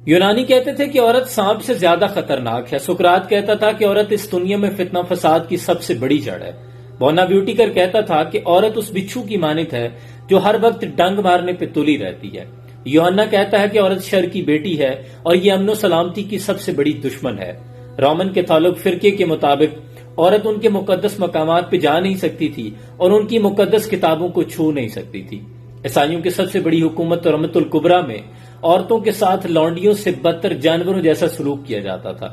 یونانی کہتے تھے کہ عورت سانپ سے زیادہ خطرناک ہے. سقراط کہتا تھا کہ عورت اس دنیا میں فتنہ فساد کی سب سے بڑی جڑ ہے. بونا بیوٹیکر کہتا تھا کہ عورت اس بچھو کی مانند ہے جو ہر وقت ڈنگ مارنے پہ تلی رہتی ہے. یوحنا کہتا ہے کہ عورت شر کی بیٹی ہے اور یہ امن و سلامتی کی سب سے بڑی دشمن ہے. رومن کیتھولک فرقے کے مطابق عورت ان کے مقدس مقامات پہ جا نہیں سکتی تھی اور ان کی مقدس کتابوں کو چھو نہیں سکتی تھی. عیسائیوں کی سب سے بڑی حکومت رحمت الکبریٰ میں عورتوں کے ساتھ لونڈیوں سے بدتر جانوروں جیسا سلوک کیا جاتا تھا،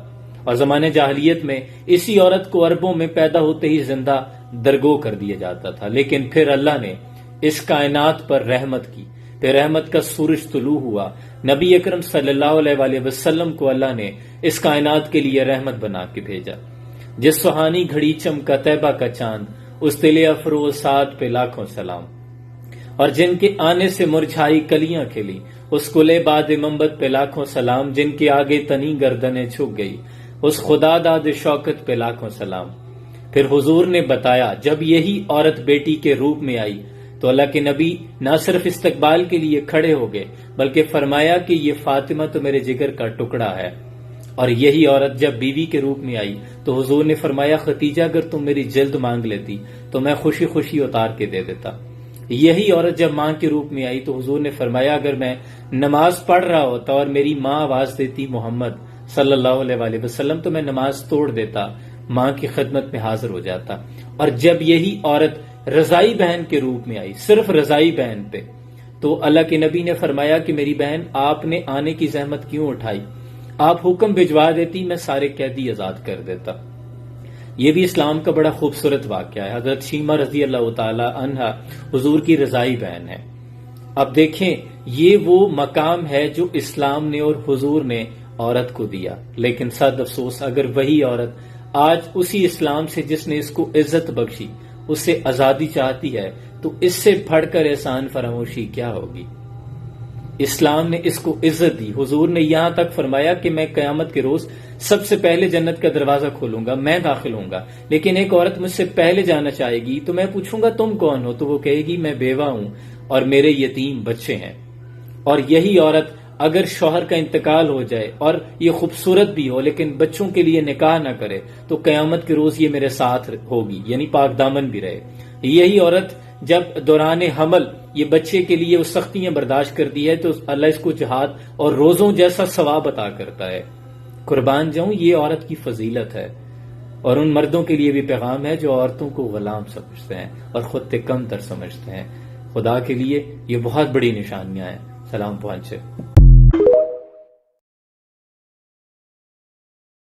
اور زمانے جاہلیت میں اسی عورت کو عربوں میں پیدا ہوتے ہی زندہ درگو کر دیا جاتا تھا. لیکن پھر اللہ نے اس کائنات پر رحمت کی. پھر رحمت کا سورج طلوع ہوا. نبی اکرم صلی اللہ علیہ وسلم کو اللہ نے اس کائنات کے لیے رحمت بنا کے بھیجا. جس سہانی گھڑی چمکا طیبہ کا چاند، اس دل افروز ساتھ پہ لاکھوں سلام. اور جن کے آنے سے مرجھائی کلیاں کھلی، اس کلے باد منبت پہ لاکھوں سلام. جن کے آگے تنی گردنیں جھک گئی، اس خدا داد شوکت پہ لاکھوں سلام. پھر حضور نے بتایا جب یہی عورت بیٹی کے روپ میں آئی تو اللہ کے نبی نہ صرف استقبال کے لیے کھڑے ہو گئے بلکہ فرمایا کہ یہ فاطمہ تو میرے جگر کا ٹکڑا ہے. اور یہی عورت جب بیوی کے روپ میں آئی تو حضور نے فرمایا ختیجہ اگر تم میری جلد مانگ لیتی تو میں خوشی خوشی اتار کے دے دیتا. یہی عورت جب ماں کے روپ میں آئی تو حضور نے فرمایا اگر میں نماز پڑھ رہا ہوتا اور میری ماں آواز دیتی محمد صلی اللہ علیہ وسلم تو میں نماز توڑ دیتا، ماں کی خدمت میں حاضر ہو جاتا. اور جب یہی عورت رضائی بہن کے روپ میں آئی، صرف رضائی بہن پہ، تو اللہ کے نبی نے فرمایا کہ میری بہن آپ نے آنے کی زحمت کیوں اٹھائی؟ آپ حکم بھجوا دیتی میں سارے قیدی آزاد کر دیتا. یہ بھی اسلام کا بڑا خوبصورت واقعہ ہے. حضرت شیمہ رضی اللہ تعالی عنہا حضور کی رضائی بہن ہے. اب دیکھیں یہ وہ مقام ہے جو اسلام نے اور حضور نے عورت کو دیا. لیکن صد افسوس اگر وہی عورت آج اسی اسلام سے جس نے اس کو عزت بخشی اس سے آزادی چاہتی ہے تو اس سے بڑھ کر احسان فراموشی کیا ہوگی. اسلام نے اس کو عزت دی. حضور نے یہاں تک فرمایا کہ میں قیامت کے روز سب سے پہلے جنت کا دروازہ کھولوں گا، میں داخل ہوں گا، لیکن ایک عورت مجھ سے پہلے جانا چاہے گی تو میں پوچھوں گا تم کون ہو؟ تو وہ کہے گی میں بیوہ ہوں اور میرے یتیم بچے ہیں. اور یہی عورت اگر شوہر کا انتقال ہو جائے اور یہ خوبصورت بھی ہو لیکن بچوں کے لیے نکاح نہ کرے تو قیامت کے روز یہ میرے ساتھ ہوگی، یعنی پاک دامن بھی رہے. یہی عورت جب دوران حمل یہ بچے کے لیے وہ سختیاں برداشت کرتی ہے تو اللہ اس کو جہاد اور روزوں جیسا ثواب عطا کرتا ہے. قربان جاؤں یہ عورت کی فضیلت ہے. اور ان مردوں کے لیے بھی پیغام ہے جو عورتوں کو غلام سمجھتے ہیں اور خود سے کم تر سمجھتے ہیں. خدا کے لیے یہ بہت بڑی نشانیاں ہیں. سلام پہنچے.